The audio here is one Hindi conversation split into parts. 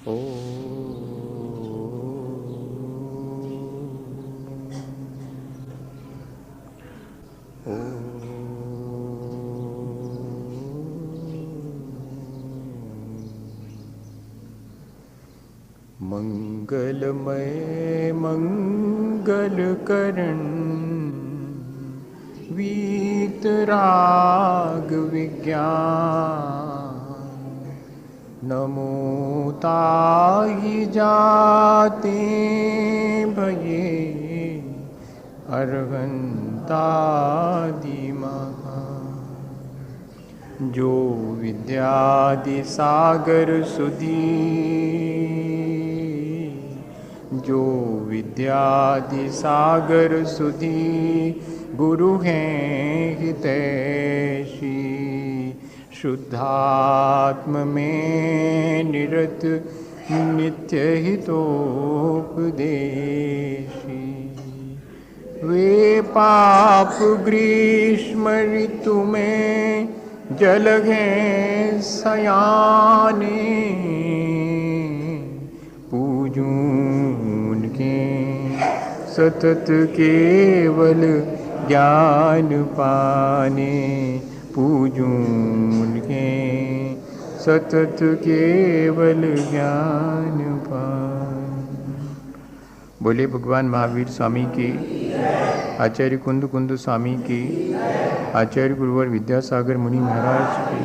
ओ मंगलमय मंगलकरण वीतराग विज्ञान नमो ताहि जाते भये अर्हंतादि महा जो विद्यादि सागर सुधी जो विद्यादि सागर सुधी गुरु हैं हितैषी शुद्धात्म में निरत नित्य हितोपदेशी वे पाप ग्रीष्म ऋतु में जल हैं सयाने पूजूं उनके सतत केवल ज्ञान पाने पूजूं उनके सतत केवल ज्ञान पाने। बोले भगवान महावीर स्वामी की, आचार्य कुंद कुंद स्वामी की, आचार्य गुरुवर विद्यासागर मुनि महाराज की।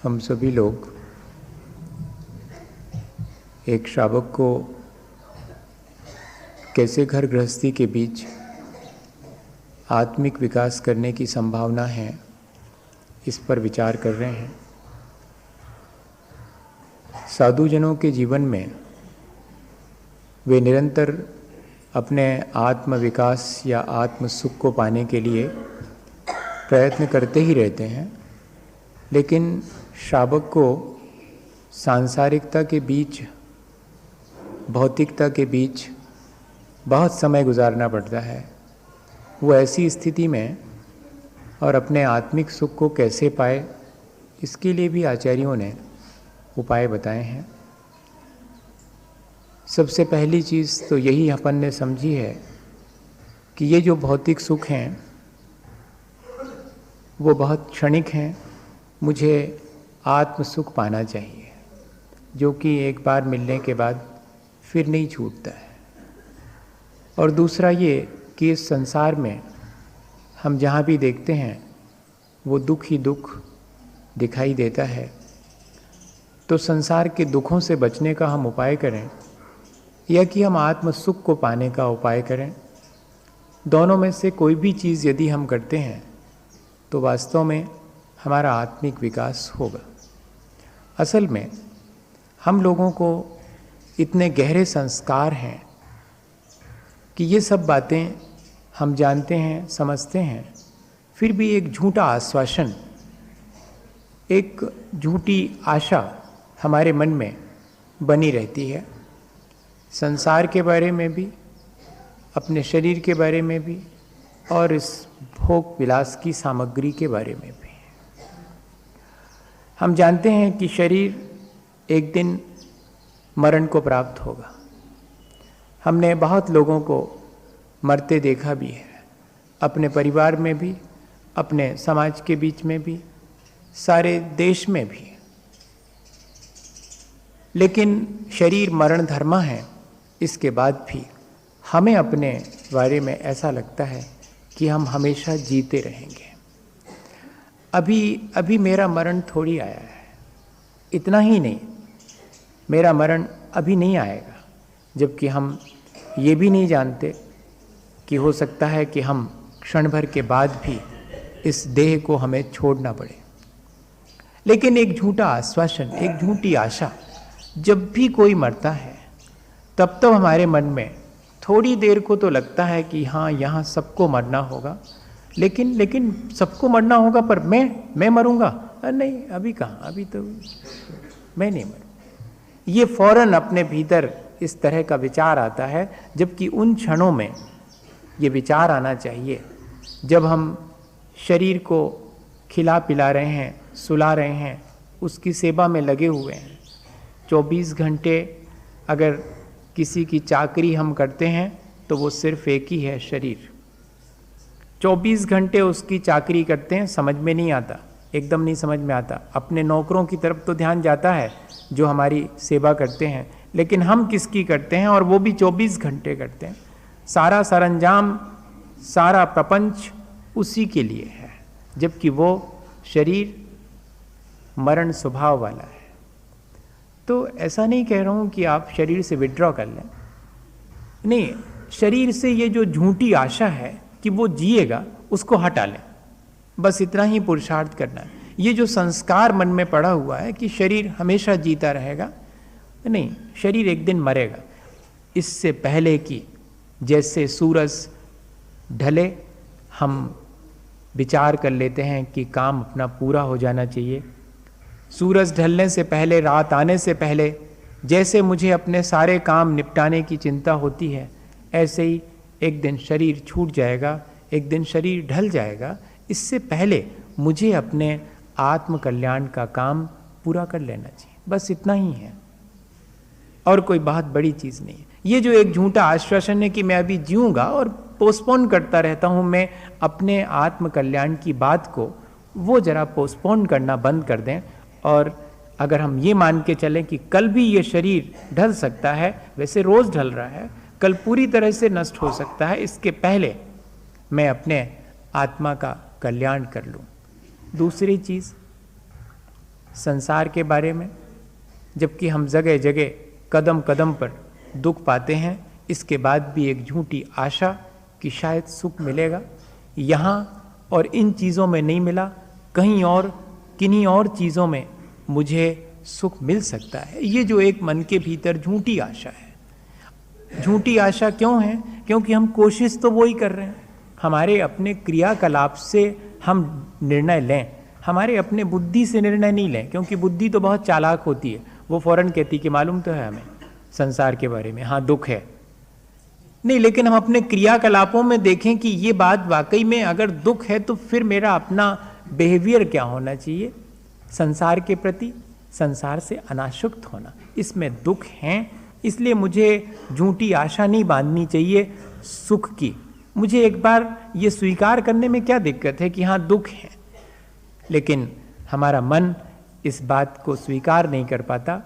हम सभी लोग एक श्रावक को कैसे घर गृहस्थी के बीच आत्मिक विकास करने की संभावना है, इस पर विचार कर रहे हैं। साधुजनों के जीवन में वे निरंतर अपने आत्म विकास या आत्म सुख को पाने के लिए प्रयत्न करते ही रहते हैं, लेकिन श्रावक को सांसारिकता के बीच, भौतिकता के बीच बहुत समय गुजारना पड़ता है। वो ऐसी स्थिति में और अपने आत्मिक सुख को कैसे पाए, इसके लिए भी आचार्यों ने उपाय बताए हैं। सबसे पहली चीज़ तो यही अपन ने समझी है कि ये जो भौतिक सुख हैं वो बहुत क्षणिक हैं। मुझे आत्म सुख पाना चाहिए, जो कि एक बार मिलने के बाद फिर नहीं छूटता है। और दूसरा ये कि इस संसार में हम जहाँ भी देखते हैं वो दुख ही दुख दिखाई देता है। तो संसार के दुखों से बचने का हम उपाय करें या कि हम आत्म सुख को पाने का उपाय करें। दोनों में से कोई भी चीज़ यदि हम करते हैं तो वास्तव में हमारा आत्मिक विकास होगा। असल में हम लोगों को इतने गहरे संस्कार हैं कि ये सब बातें हम जानते हैं, समझते हैं, फिर भी एक झूठा आश्वासन, एक झूठी आशा हमारे मन में बनी रहती है। संसार के बारे में भी, अपने शरीर के बारे में भी, और इस भोग विलास की सामग्री के बारे में भी। हम जानते हैं कि शरीर एक दिन मरण को प्राप्त होगा। हमने बहुत लोगों को मरते देखा भी है, अपने परिवार में भी, अपने समाज के बीच में भी, सारे देश में भी। लेकिन शरीर मरण धर्म है, इसके बाद भी हमें अपने बारे में ऐसा लगता है कि हम हमेशा जीते रहेंगे। अभी मेरा मरण थोड़ी आया है, इतना ही नहीं, मेरा मरण अभी नहीं आएगा। जबकि हम ये भी नहीं जानते कि हो सकता है कि हम क्षण भर के बाद भी इस देह को हमें छोड़ना पड़े। लेकिन एक झूठा आश्वासन, एक झूठी आशा, जब भी कोई मरता है तब तो हमारे मन में थोड़ी देर को तो लगता है कि हाँ, यहाँ सबको मरना होगा, लेकिन सबको मरना होगा, पर मैं मरूंगा? नहीं, अभी कहाँ, अभी तो मैं नहीं मरूँ। ये फौरन अपने भीतर इस तरह का विचार आता है, जबकि उन क्षणों में ये विचार आना चाहिए जब हम शरीर को खिला पिला रहे हैं, सुला रहे हैं, उसकी सेवा में लगे हुए हैं। 24 घंटे अगर किसी की चाकरी हम करते हैं तो वो सिर्फ एक ही है, शरीर। 24 घंटे उसकी चाकरी करते हैं, समझ में नहीं आता, एकदम नहीं समझ में आता। अपने नौकरों की तरफ तो ध्यान जाता है जो हमारी सेवा करते हैं, लेकिन हम किसकी करते हैं, और वो भी 24 घंटे करते हैं। सारा सरंजाम, सारा प्रपंच उसी के लिए है, जबकि वो शरीर मरण स्वभाव वाला है। तो ऐसा नहीं कह रहा हूं कि आप शरीर से विड्रॉ कर लें, नहीं, शरीर से ये जो झूठी आशा है कि वो जिएगा, उसको हटा लें, बस इतना ही पुरुषार्थ करना है। ये जो संस्कार मन में पड़ा हुआ है कि शरीर हमेशा जीता रहेगा, नहीं, शरीर एक दिन मरेगा। इससे पहले कि जैसे सूरज ढले हम विचार कर लेते हैं कि काम अपना पूरा हो जाना चाहिए। सूरज ढलने से पहले, रात आने से पहले जैसे मुझे अपने सारे काम निपटाने की चिंता होती है, ऐसे ही एक दिन शरीर छूट जाएगा, एक दिन शरीर ढल जाएगा। इससे पहले मुझे अपने आत्म कल्याण का काम पूरा कर लेना चाहिए, बस इतना ही है, और कोई बहुत बड़ी चीज़ नहीं है। ये जो एक झूठा आश्वासन है कि मैं अभी जीऊँगा और पोस्टपोन करता रहता हूँ मैं अपने आत्म कल्याण की बात को, वो जरा पोस्टपोन करना बंद कर दें। और अगर हम ये मान के चलें कि कल भी ये शरीर ढल सकता है, वैसे रोज़ ढल रहा है, कल पूरी तरह से नष्ट हो सकता है, इसके पहले मैं अपने आत्मा का कल्याण कर लूँ। दूसरी चीज़ संसार के बारे में, जबकि हम जगह जगह कदम कदम पर दुख पाते हैं, इसके बाद भी एक झूठी आशा कि शायद सुख मिलेगा यहाँ, और इन चीज़ों में नहीं मिला, कहीं और किन्हीं और चीज़ों में मुझे सुख मिल सकता है। ये जो एक मन के भीतर झूठी आशा है। झूठी आशा क्यों है? क्योंकि हम कोशिश तो वो ही कर रहे हैं, हमारे अपने क्रियाकलाप से हम निर्णय लें, हमारे अपने बुद्धि से निर्णय नहीं लें, क्योंकि बुद्धि तो बहुत चालाक होती है, वो फौरन कहती कि मालूम तो है हमें संसार के बारे में, हाँ दुख है, नहीं, लेकिन हम अपने क्रियाकलापों में देखें कि ये बात वाकई में अगर दुख है तो फिर मेरा अपना बिहेवियर क्या होना चाहिए संसार के प्रति, संसार से अनासक्त होना, इसमें दुख हैं, इसलिए मुझे झूठी आशा नहीं बांधनी चाहिए सुख की। मुझे एक बार ये स्वीकार करने में क्या दिक्कत है कि हाँ दुख है, लेकिन हमारा मन इस बात को स्वीकार नहीं कर पाता।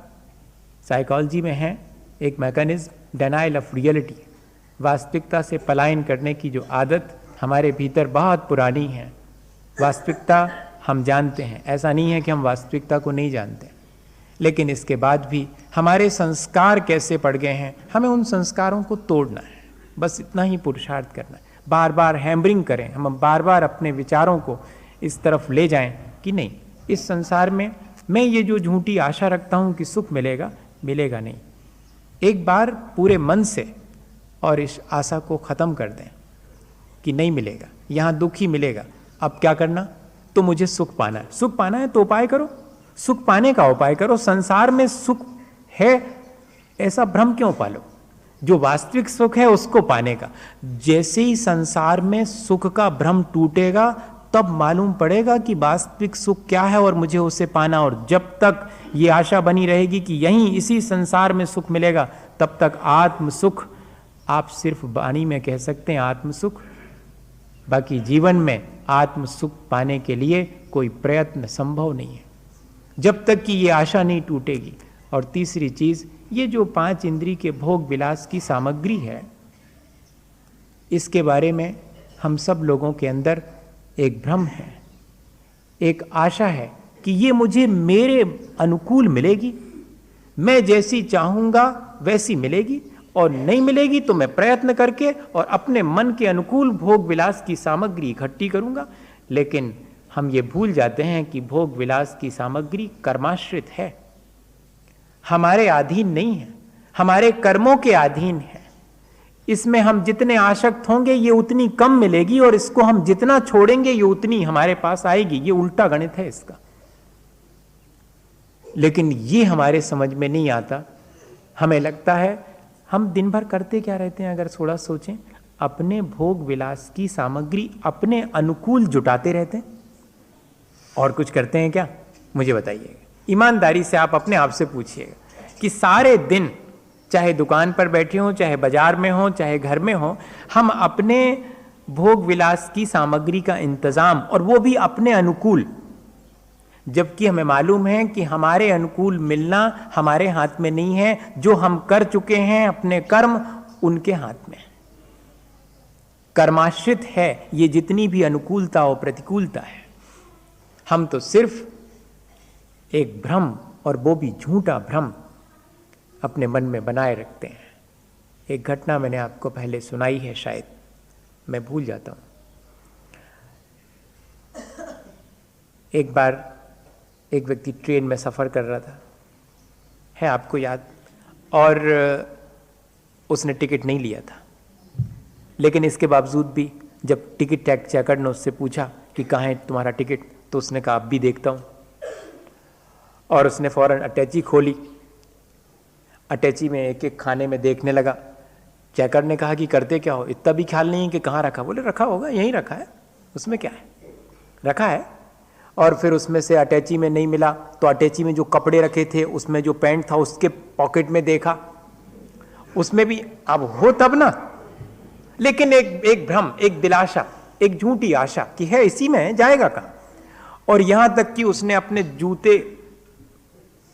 साइकोलॉजी में है एक मैकेनिज्म, डिनायल ऑफ रियलिटी, वास्तविकता से पलायन करने की जो आदत हमारे भीतर बहुत पुरानी है। वास्तविकता हम जानते हैं, ऐसा नहीं है कि हम वास्तविकता को नहीं जानते, लेकिन इसके बाद भी हमारे संस्कार कैसे पड़ गए हैं, हमें उन संस्कारों को तोड़ना है, बस इतना ही पुरुषार्थ करना है। बार बार हैमरिंग करें, हम बार बार अपने विचारों को इस तरफ ले जाएं कि नहीं, इस संसार में मैं ये जो झूठी आशा रखता हूँ कि सुख मिलेगा, मिलेगा नहीं। एक बार पूरे मन से और इस आशा को ख़त्म कर दें कि नहीं मिलेगा, यहाँ दुख ही मिलेगा। अब क्या करना, तो मुझे सुख पाना है, सुख पाना है तो उपाय करो, सुख पाने का उपाय करो। संसार में सुख है ऐसा भ्रम क्यों पालो, जो वास्तविक सुख है उसको पाने का। जैसे ही संसार में सुख का भ्रम टूटेगा तब मालूम पड़ेगा कि वास्तविक सुख क्या है और मुझे उसे पाना। और जब तक ये आशा बनी रहेगी कि यहीं इसी संसार में सुख मिलेगा, तब तक आत्म सुख आप सिर्फ वाणी में कह सकते हैं आत्म सुख, बाकी जीवन में आत्म सुख पाने के लिए कोई प्रयत्न संभव नहीं है जब तक कि ये आशा नहीं टूटेगी। और तीसरी चीज, ये जो 5 इंद्रिय के भोग विलास की सामग्री है, इसके बारे में हम सब लोगों के अंदर एक भ्रम है, एक आशा है कि ये मुझे मेरे अनुकूल मिलेगी, मैं जैसी चाहूँगा वैसी मिलेगी, और नहीं मिलेगी तो मैं प्रयत्न करके और अपने मन के अनुकूल भोग विलास की सामग्री इकट्ठी करूँगा। लेकिन हम ये भूल जाते हैं कि भोग विलास की सामग्री कर्माश्रित है, हमारे अधीन नहीं है, हमारे कर्मों के अधीन है। इसमें हम जितने आसक्त होंगे ये उतनी कम मिलेगी, और इसको हम जितना छोड़ेंगे ये उतनी हमारे पास आएगी। ये उल्टा गणित है इसका, लेकिन ये हमारे समझ में नहीं आता। हमें लगता है हम दिन भर करते क्या रहते हैं, अगर थोड़ा सोचें, अपने भोग विलास की सामग्री अपने अनुकूल जुटाते रहते हैं? और कुछ करते हैं क्या? मुझे बताइएगा, ईमानदारी से आप अपने आप से पूछिएगा कि सारे दिन, चाहे दुकान पर बैठे हों, चाहे बाजार में हों, चाहे घर में हों, हम अपने भोग विलास की सामग्री का इंतजाम, और वो भी अपने अनुकूल, जबकि हमें मालूम है कि हमारे अनुकूल मिलना हमारे हाथ में नहीं है। जो हम कर चुके हैं अपने कर्म, उनके हाथ में कर्माश्रित है ये जितनी भी अनुकूलता और प्रतिकूलता है। हम तो सिर्फ एक भ्रम, और वो भी झूठा भ्रम, अपने मन में बनाए रखते हैं। एक घटना मैंने आपको पहले सुनाई है, शायद मैं भूल जाता हूं। एक बार एक व्यक्ति ट्रेन में सफ़र कर रहा था, है आपको याद, और उसने टिकट नहीं लिया था, लेकिन इसके बावजूद भी जब टिकट चेकर ने उससे पूछा कि कहाँ है तुम्हारा टिकट, तो उसने कहा अब भी देखता हूँ, और उसने फौरन अटैची खोली, अटैची में एक एक खाने में देखने लगा। चेकर ने कहा कि करते क्या हो, इतना भी ख्याल नहीं है कि कहाँ रखा? बोले रखा होगा, यहीं रखा है, उसमें क्या है, रखा है। और फिर उसमें से अटैची में नहीं मिला तो अटैची में जो कपड़े रखे थे, उसमें जो पैंट था उसके पॉकेट में देखा, उसमें भी अब हो तब ना। लेकिन एक भ्रम, एक दिलासा, एक झूठी आशा कि है इसी में, जाएगा कहाँ। और यहां तक कि उसने अपने जूते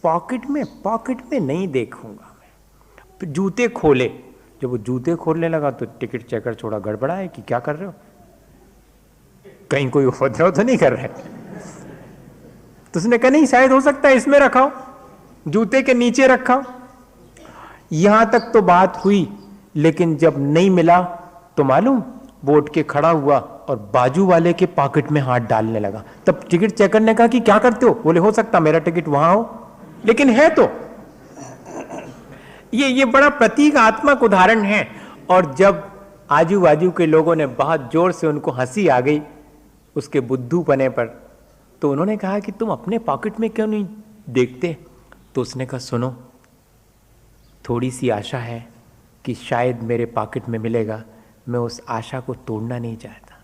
पॉकेट में नहीं देखूंगा मैं, जूते खोले। जब वो जूते खोलने लगा तो टिकट चेकर थोड़ा गड़बड़ा है कि क्या कर रहे हो, कहीं कोई उपद्रव तो नहीं कर रहे। तो उसने कहा नहीं, शायद हो सकता है इसमें रखा हो, जूते के नीचे रखा हो। यहां तक तो बात हुई, लेकिन जब नहीं मिला तो मालूम, वो उठ के खड़ा हुआ और बाजू वाले के पॉकेट में हाथ डालने लगा। तब टिकट चेकर ने कहा कि क्या करते हो? बोले हो सकता मेरा टिकट वहां हो, लेकिन है तो। ये बड़ा प्रतीकात्मक उदाहरण है। और जब आजू बाजू के लोगों ने बहुत जोर से, उनको हंसी आ गई उसके बुद्धूपने पर, तो उन्होंने कहा कि तुम अपने पॉकेट में क्यों नहीं देखते? तो उसने कहा सुनो, थोड़ी सी आशा है कि शायद मेरे पॉकेट में मिलेगा, मैं उस आशा को तोड़ना नहीं चाहता।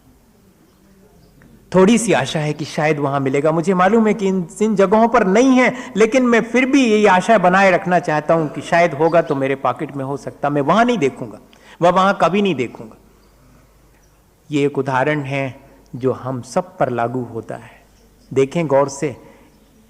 थोड़ी सी आशा है कि शायद वहां मिलेगा, मुझे मालूम है कि इन जगहों पर नहीं है, लेकिन मैं फिर भी यही आशा बनाए रखना चाहता हूं कि शायद होगा तो मेरे पॉकेट में हो सकता, मैं वहां नहीं देखूंगा, वहां कभी नहीं देखूंगा। ये एक उदाहरण है जो हम सब पर लागू होता है। देखें गौर से,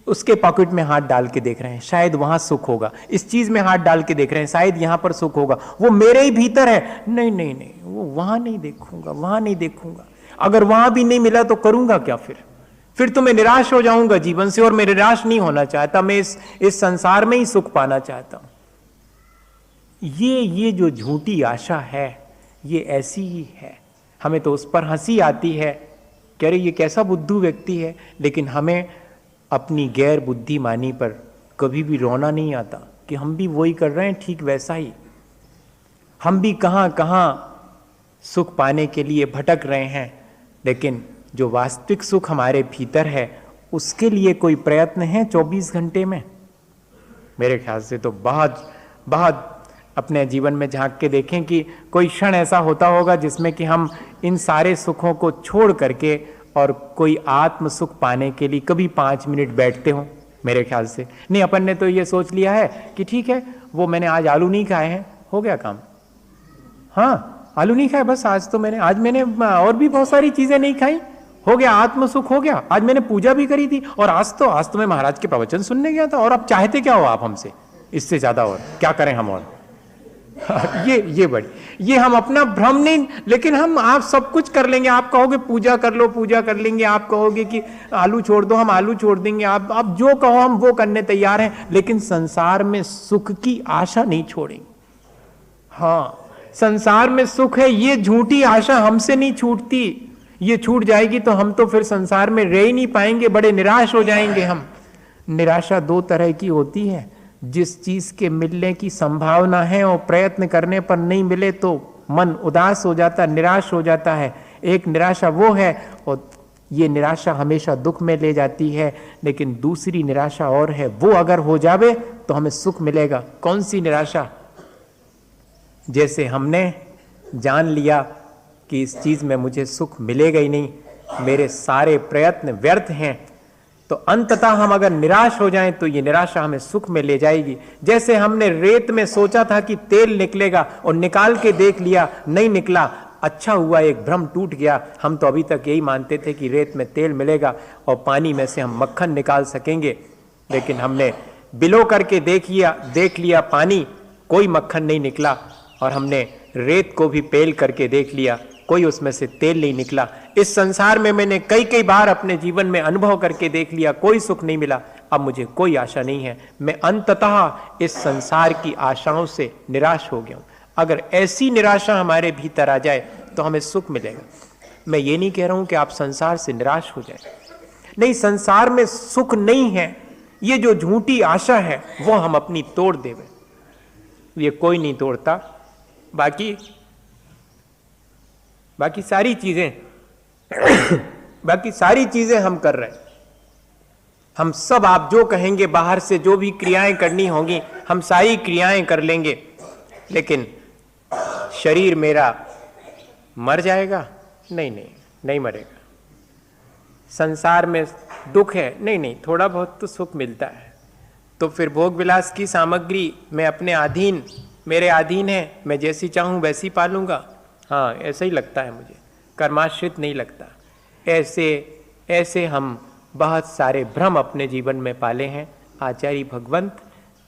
उसके पॉकेट में हाथ डाल के देख रहे हैं, शायद वहां सुख होगा। इस चीज में हाथ डाल के देख रहे हैं, शायद यहां पर सुख होगा, वो मेरे ही भीतर है। नहीं नहीं नहीं, वो वहां नहीं देखूंगा, वहां नहीं देखूंगा। अगर वहां भी नहीं मिला तो करूंगा क्या? फिर तो मैं निराश हो जाऊंगा जीवन से, और मैं निराश नहीं होना चाहता। मैं इस संसार में ही सुख पाना चाहता हूं। ये जो झूठी आशा है, ये ऐसी ही है। हमें तो उस पर हंसी आती है, कह रहे ये कैसा बुद्धू व्यक्ति है, लेकिन हमें अपनी गैर बुद्धिमानी पर कभी भी रोना नहीं आता कि हम भी वही कर रहे हैं, ठीक वैसा ही। हम भी कहां कहां सुख पाने के लिए भटक रहे हैं, लेकिन जो वास्तविक सुख हमारे भीतर है, उसके लिए कोई प्रयत्न है 24 घंटे में? मेरे ख्याल से तो बहुत बहुत अपने जीवन में झांक के देखें कि कोई क्षण ऐसा होता होगा जिसमें कि हम इन सारे सुखों को छोड़ करके और कोई आत्म सुख पाने के लिए कभी 5 मिनट बैठते हो। मेरे ख्याल से नहीं। अपन ने तो ये सोच लिया है कि ठीक है, वो मैंने आज आलू नहीं खाए हैं, हो गया काम। हाँ, आलू नहीं खाए बस, आज मैंने और भी बहुत सारी चीजें नहीं खाई, हो गया, आत्म सुख हो गया। आज मैंने पूजा भी करी थी, और आज तो मैं महाराज के प्रवचन सुनने गया था। और अब चाहते क्या हो आप हमसे? इससे ज्यादा और क्या करें हम? और ये हम अपना भ्रम नहीं, लेकिन आप सब कुछ कर लेंगे। आप कहोगे पूजा कर लो, पूजा कर लेंगे। आप कहोगे कि आलू छोड़ दो, हम आलू छोड़ देंगे। आप जो कहो हम वो करने तैयार हैं, लेकिन संसार में सुख की आशा नहीं छोड़ेंगे। हाँ, संसार में सुख है, ये झूठी आशा हमसे नहीं छूटती। ये छूट जाएगी तो हम तो फिर संसार में रह ही नहीं पाएंगे, बड़े निराश हो जाएंगे हम। निराशा 2 तरह की होती है। जिस चीज के मिलने की संभावना है और प्रयत्न करने पर नहीं मिले तो मन उदास हो जाता, निराश हो जाता है। एक निराशा वो है, और ये निराशा हमेशा दुख में ले जाती है। लेकिन दूसरी निराशा और है, वो अगर हो जावे तो हमें सुख मिलेगा। कौन सी निराशा? जैसे हमने जान लिया कि इस चीज़ में मुझे सुख मिलेगा ही नहीं, मेरे सारे प्रयत्न व्यर्थ हैं, तो अंततः हम अगर निराश हो जाएं तो ये निराशा हमें सुख में ले जाएगी। जैसे हमने रेत में सोचा था कि तेल निकलेगा और निकाल के देख लिया, नहीं निकला, अच्छा हुआ, एक भ्रम टूट गया। हम तो अभी तक यही मानते थे कि रेत में तेल मिलेगा और पानी में से हम मक्खन निकाल सकेंगे, लेकिन हमने बिलो करके देख लिया पानी, कोई मक्खन नहीं निकला, और हमने रेत को भी पेल करके देख लिया, कोई उसमें से तेल नहीं निकला। इस संसार में मैंने कई बार अपने जीवन में अनुभव करके देख लिया, कोई सुख नहीं मिला। अब मुझे कोई आशा नहीं है, मैं अंततः इस संसार की आशाओं से निराश हो गया हूं। अगर ऐसी निराशा हमारे भीतर आ जाए तो हमें सुख मिलेगा। मैं ये नहीं कह रहा हूं कि आप संसार से निराश हो जाए, नहीं, संसार में सुख नहीं है, ये जो झूठी आशा है वो हम अपनी तोड़ देवे, ये कोई नहीं तोड़ता। बाकी सारी चीजें हम कर रहे हैं। हम सब, आप जो कहेंगे, बाहर से जो भी क्रियाएं करनी होंगी हम सारी क्रियाएं कर लेंगे, लेकिन शरीर मेरा मर जाएगा? नहीं मरेगा। संसार में दुख है? नहीं, थोड़ा बहुत तो सुख मिलता है। तो फिर भोग विलास की सामग्री मैं अपने अधीन, मेरे अधीन है, मैं जैसी चाहूं वैसी पालूंगा। हाँ, ऐसा ही लगता है मुझे, कर्माश्रित नहीं लगता। ऐसे हम बहुत सारे भ्रम अपने जीवन में पाले हैं। आचार्य भगवंत,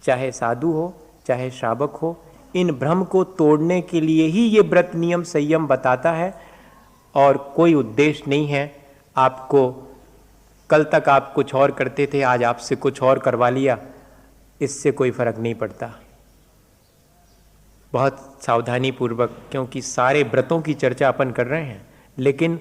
चाहे साधु हो चाहे श्रावक हो, इन भ्रम को तोड़ने के लिए ही ये व्रत नियम संयम बताता है, और कोई उद्देश्य नहीं है। आपको कल तक आप कुछ और करते थे, आज आपसे कुछ और करवा लिया, इससे कोई फर्क नहीं पड़ता। बहुत सावधानी पूर्वक, क्योंकि सारे व्रतों की चर्चा अपन कर रहे हैं, लेकिन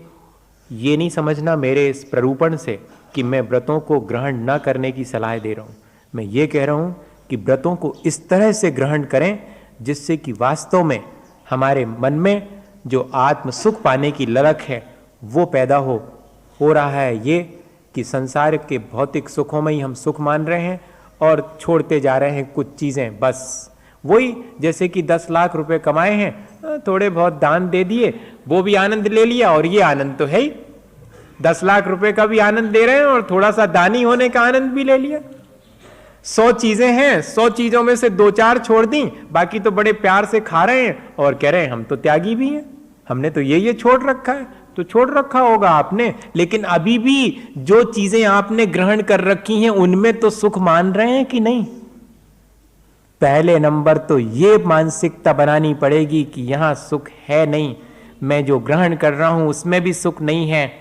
ये नहीं समझना मेरे इस प्ररूपण से कि मैं व्रतों को ग्रहण न करने की सलाह दे रहा हूँ। मैं ये कह रहा हूँ कि व्रतों को इस तरह से ग्रहण करें जिससे कि वास्तव में हमारे मन में जो आत्म सुख पाने की ललक है वो पैदा हो रहा है। ये कि संसार के भौतिक सुखों में ही हम सुख मान रहे हैं और छोड़ते जा रहे हैं कुछ चीज़ें। बस वही, जैसे कि 10 लाख रुपए कमाए हैं, थोड़े बहुत दान दे दिए, वो भी आनंद ले लिया, और ये आनंद तो है ही, 10 लाख रुपए का भी आनंद ले रहे हैं और थोड़ा सा दानी होने का आनंद भी ले लिया। 100 चीजें हैं, 100 चीजों में से 2-4 छोड़ दी, बाकी तो बड़े प्यार से खा रहे हैं और कह रहे हैं हम तो त्यागी भी हैं, हमने तो ये छोड़ रखा है। तो छोड़ रखा होगा आपने, लेकिन अभी भी जो चीजें आपने ग्रहण कर रखी हैं उनमें तो सुख मान रहे हैं कि नहीं? पहले नंबर तो ये मानसिकता बनानी पड़ेगी कि यहां सुख है नहीं, मैं जो ग्रहण कर रहा हूं उसमें भी सुख नहीं है,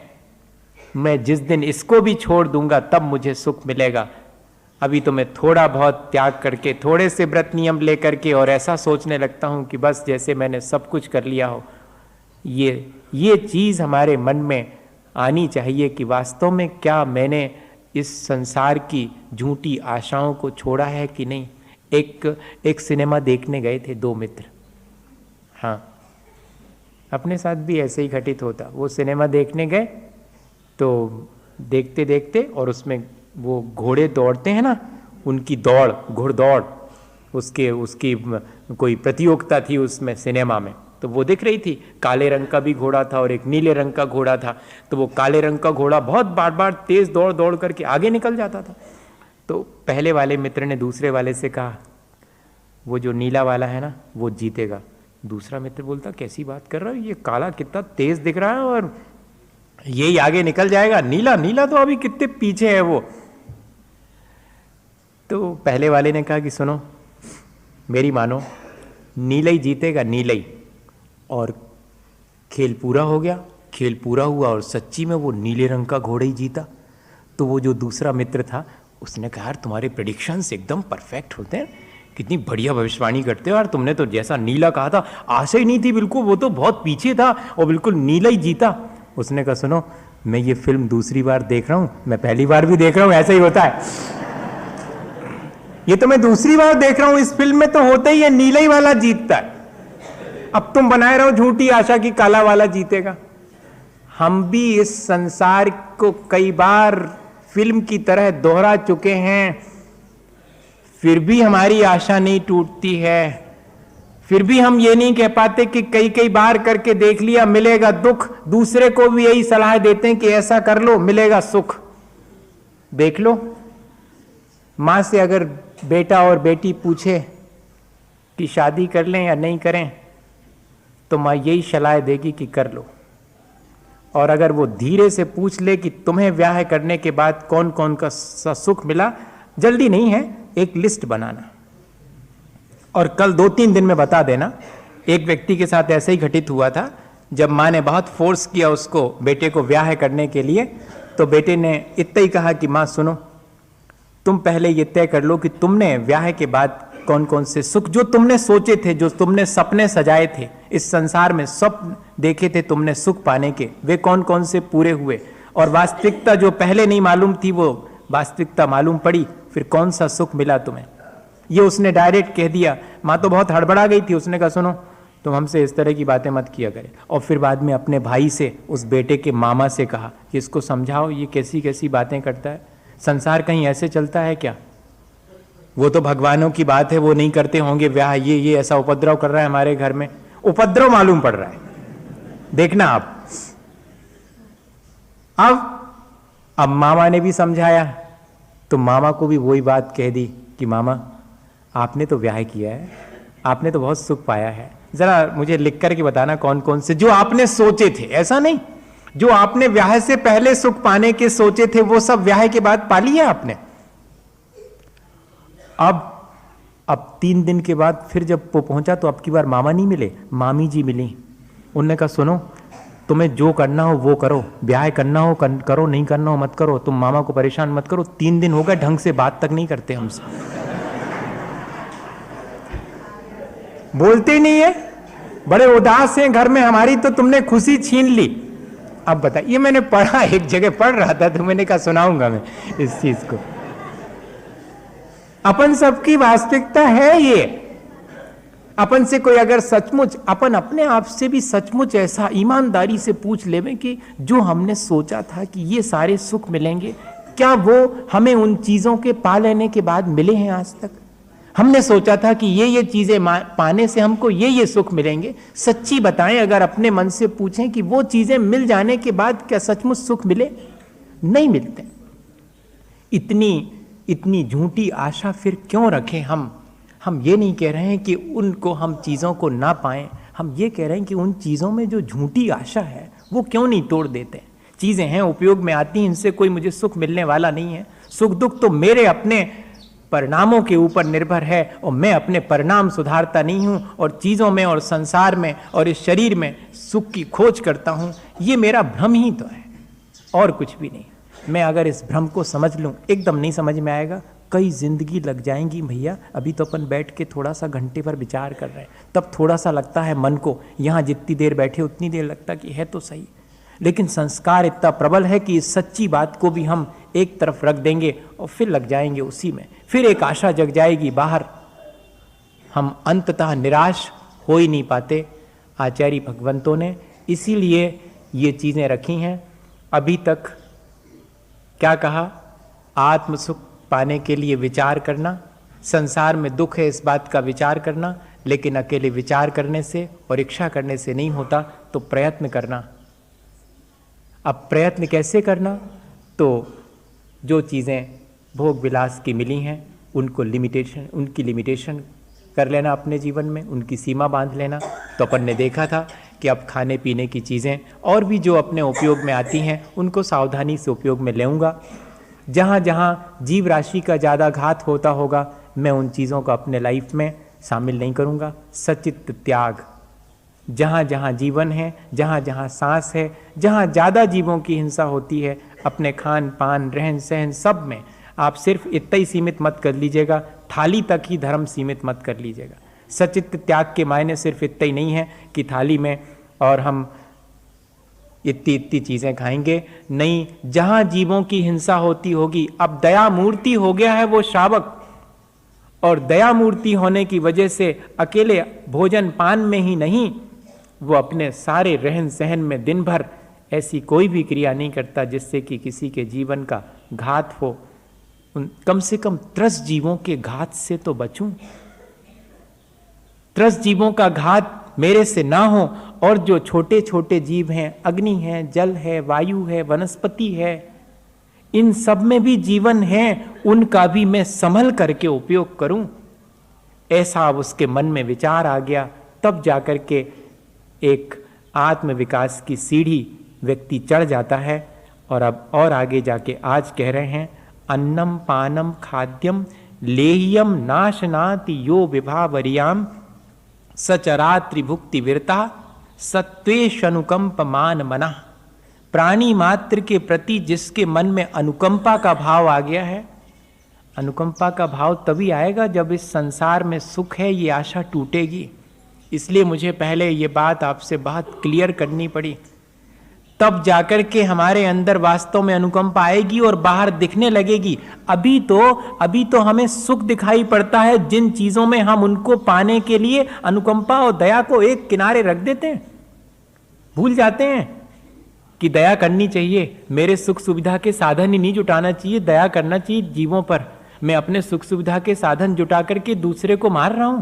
मैं जिस दिन इसको भी छोड़ दूंगा तब मुझे सुख मिलेगा। अभी तो मैं थोड़ा बहुत त्याग करके, थोड़े से व्रत नियम लेकर के और ऐसा सोचने लगता हूं कि बस जैसे मैंने सब कुछ कर लिया हो। ये चीज हमारे मन में आनी चाहिए कि वास्तव में क्या मैंने इस संसार की झूठी आशाओं को छोड़ा है कि नहीं। एक सिनेमा देखने गए थे 2 मित्र, हाँ, अपने साथ भी ऐसे ही घटित होता। वो सिनेमा देखने गए तो देखते देखते, और उसमें वो घोड़े दौड़ते हैं ना, उनकी दौड़, घुड़दौड़, उसकी कोई प्रतियोगिता थी उसमें सिनेमा में, तो वो दिख रही थी। काले रंग का भी घोड़ा था और एक नीले रंग का घोड़ा था। तो वो काले रंग का घोड़ा बहुत बार तेज दौड़ करके आगे निकल जाता था। तो पहले वाले मित्र ने दूसरे वाले से कहा, वो जो नीला वाला है ना वो जीतेगा। दूसरा मित्र बोलता, कैसी बात कर रहा है, ये काला कितना तेज दिख रहा है और यही आगे निकल जाएगा, नीला तो अभी कितने पीछे है वो। तो पहले वाले ने कहा कि सुनो, मेरी मानो, नीला ही जीतेगा, नीला ही। और खेल पूरा हो गया, खेल पूरा हुआ और सच्ची में वो नीले रंग का घोड़ा ही जीता। तो वो जो दूसरा मित्र था उसने कहा, यार तुम्हारे प्रेडिक्शंस एकदम परफेक्ट होते हैं, कितनी बढ़िया भविष्यवाणी करते हो यार, तुमने तो जैसा नीला कहा था आशा ही नहीं थी बिल्कुल, वो तो बहुत पीछे था और बिल्कुल नीला ही जीता। उसने कहा, सुनो, मैं ये फिल्म दूसरी बार देख रहा हूँ, मैं पहली बार भी देख रहा हूँ, ऐसा ही होता है। ये तो मैं दूसरी बार देख रहा हूँ, इस फिल्म में तो होता ही है नीला ही वाला जीतता है। अब तुम बनाए रहो झूठी आशा की काला वाला जीतेगा। हम भी इस संसार को कई बार फिल्म की तरह दोहरा चुके हैं, फिर भी हमारी आशा नहीं टूटती है, फिर भी हम ये नहीं कह पाते कि कई कई बार करके देख लिया मिलेगा दुख, दूसरे को भी यही सलाह देते हैं कि ऐसा कर लो मिलेगा सुख। देख लो, मां से अगर बेटा और बेटी पूछे कि शादी कर लें या नहीं करें, तो मां यही सलाह देगी कि कर लो। और अगर वो धीरे से पूछ ले कि तुम्हें ब्याह करने के बाद कौन कौन का सुख मिला, जल्दी नहीं है, एक लिस्ट बनाना और कल 2-3 दिन में बता देना। एक व्यक्ति के साथ ऐसे ही घटित हुआ था, जब माँ ने बहुत फोर्स किया उसको बेटे को ब्याह करने के लिए, तो बेटे ने इतना ही कहा कि माँ सुनो, तुम पहले ये तय कर लो कि तुमने ब्याह के बाद कौन कौन से सुख जो तुमने सोचे थे, जो तुमने सपने सजाए थे, इस संसार में स्वप्न देखे थे तुमने सुख पाने के, वे कौन कौन से पूरे हुए, और वास्तविकता जो पहले नहीं मालूम थी वो वास्तविकता मालूम पड़ी, फिर कौन सा सुख मिला तुम्हें। ये उसने डायरेक्ट कह दिया। माँ तो बहुत हड़बड़ा गई थी, उसने कहा सुनो तुम हमसे इस तरह की बातें मत किया करें। और फिर बाद में अपने भाई से, उस बेटे के मामा से कहा कि इसको समझाओ, ये कैसी कैसी बातें करता है, संसार कहीं ऐसे चलता है क्या, वो तो भगवानों की बात है, वो नहीं करते होंगे ब्याह, ये ऐसा उपद्रव कर रहा है हमारे घर में, उपद्रव मालूम पड़ रहा है, देखना आप। अब मामा ने भी समझाया तो मामा को भी वही बात कह दी कि मामा आपने तो ब्याह किया है, आपने तो बहुत सुख पाया है, जरा मुझे लिख करके बताना कौन कौन से जो आपने सोचे थे, ऐसा नहीं जो आपने ब्याह से पहले सुख पाने के सोचे थे वो सब ब्याह के बाद पा लिया आपने। अब 3 दिन के बाद फिर जब वो पहुंचा तो अब की बार मामा नहीं मिले, मामी जी मिली। उनने कहा सुनो तुम्हें जो करना हो वो करो, ब्याह करना हो करो, नहीं करना हो मत करो, तुम मामा को परेशान मत करो। 3 दिन हो गए ढंग से बात तक नहीं करते हमसे, बोलते ही नहीं है, बड़े उदास हैं घर में, हमारी तो तुमने खुशी छीन ली। अब बताइए, ये मैंने पढ़ा, एक जगह पढ़ रहा था तो मैंने कहा सुनाऊंगा मैं इस चीज को। अपन सबकी वास्तविकता है ये। अपन से कोई अगर सचमुच, अपन अपने आप से भी सचमुच ऐसा ईमानदारी से पूछ लेवे कि जो हमने सोचा था कि ये सारे सुख मिलेंगे, क्या वो हमें उन चीजों के पा लेने के बाद मिले हैं आज तक। हमने सोचा था कि ये चीजें पाने से हमको ये सुख मिलेंगे, सच्ची बताएं अगर अपने मन से पूछें कि वो चीजें मिल जाने के बाद क्या सचमुच सुख मिले, नहीं मिलते। इतनी झूठी आशा फिर क्यों रखें हम ये नहीं कह रहे हैं कि उनको हम चीज़ों को ना पाएं, हम ये कह रहे हैं कि उन चीज़ों में जो झूठी आशा है वो क्यों नहीं तोड़ देते। चीज़ें हैं, उपयोग में आती हैं, इनसे कोई मुझे सुख मिलने वाला नहीं है। सुख दुख तो मेरे अपने परिणामों के ऊपर निर्भर है और मैं अपने परिणाम सुधारता नहीं हूँ और चीज़ों में और संसार में और इस शरीर में सुख की खोज करता हूँ। ये मेरा भ्रम ही तो है और कुछ भी नहीं। मैं अगर इस भ्रम को समझ लूँ, एकदम नहीं समझ में आएगा, कई जिंदगी लग जाएंगी भैया। अभी तो अपन बैठ के थोड़ा सा घंटे पर विचार कर रहे हैं, तब थोड़ा सा लगता है मन को, यहाँ जितनी देर बैठे उतनी देर लगता कि है तो सही, लेकिन संस्कार इतना प्रबल है कि इस सच्ची बात को भी हम एक तरफ रख देंगे और फिर लग जाएंगे उसी में, फिर एक आशा जग जाएगी बाहर। हम अंततः निराश हो ही नहीं पाते। आचार्य भगवंतों ने इसीलिए ये चीज़ें रखी हैं। अभी तक क्या कहा, आत्म सुख पाने के लिए विचार करना, संसार में दुख है इस बात का विचार करना, लेकिन अकेले विचार करने से और इच्छा करने से नहीं होता, तो प्रयत्न करना। अब प्रयत्न कैसे करना, तो जो चीज़ें भोग विलास की मिली हैं उनकी लिमिटेशन कर लेना अपने जीवन में, उनकी सीमा बांध लेना। तो अपन ने देखा था कि अब खाने पीने की चीज़ें और भी जो अपने उपयोग में आती हैं उनको सावधानी से उपयोग में लेऊंगा। जहाँ जहाँ जीव राशि का ज़्यादा घात होता होगा मैं उन चीज़ों को अपने लाइफ में शामिल नहीं करूँगा। सचित त्याग, जहाँ जहाँ जीवन है, जहाँ जहाँ सांस है, जहाँ ज़्यादा जीवों की हिंसा होती है, अपने खान पान रहन सहन सब में आप सिर्फ इतना ही सीमित मत कर लीजिएगा, थाली तक ही धर्म सीमित मत कर लीजिएगा। सचित त्याग के मायने सिर्फ इतना ही नहीं है कि थाली में और हम इतनी चीज़ें खाएंगे, नहीं, जहाँ जीवों की हिंसा होती होगी। अब दया मूर्ति हो गया है वो श्रावक, और दया मूर्ति होने की वजह से अकेले भोजन पान में ही नहीं, वो अपने सारे रहन सहन में दिन भर ऐसी कोई भी क्रिया नहीं करता जिससे कि किसी के जीवन का घात हो। कम से कम 10 जीवों के घात से तो बचूं। त्रस्त जीवों का घात मेरे से ना हो, और जो छोटे छोटे जीव हैं, अग्नि है, जल है, वायु है, वनस्पति है, इन सब में भी जीवन है, उनका भी मैं संभल करके उपयोग करूं। ऐसा अब उसके मन में विचार आ गया। तब जाकर के एक आत्म विकास की सीढ़ी व्यक्ति चढ़ जाता है। और अब और आगे जाके आज कह रहे हैं, अन्नम पानम खाद्यम लेह्यम नाशनाति यो विभावरियाम सचरात्रि भुक्ति विरता सत्वेश अनुकंप मान मना। प्राणी मात्र के प्रति जिसके मन में अनुकंपा का भाव आ गया है, अनुकंपा का भाव तभी आएगा जब इस संसार में सुख है ये आशा टूटेगी। इसलिए मुझे पहले ये बात आपसे बहुत क्लियर करनी पड़ी, तब जाकर के हमारे अंदर वास्तव में अनुकंपा आएगी और बाहर दिखने लगेगी। अभी तो हमें सुख दिखाई पड़ता है जिन चीजों में हम उनको पाने के लिए अनुकंपा और दया को एक किनारे रख देते हैं, भूल जाते हैं कि दया करनी चाहिए। मेरे सुख सुविधा के साधन ही नहीं जुटाना चाहिए, दया करना चाहिए जीवों पर। मैं अपने सुख सुविधा के साधन जुटा करके दूसरे को मार रहा हूं।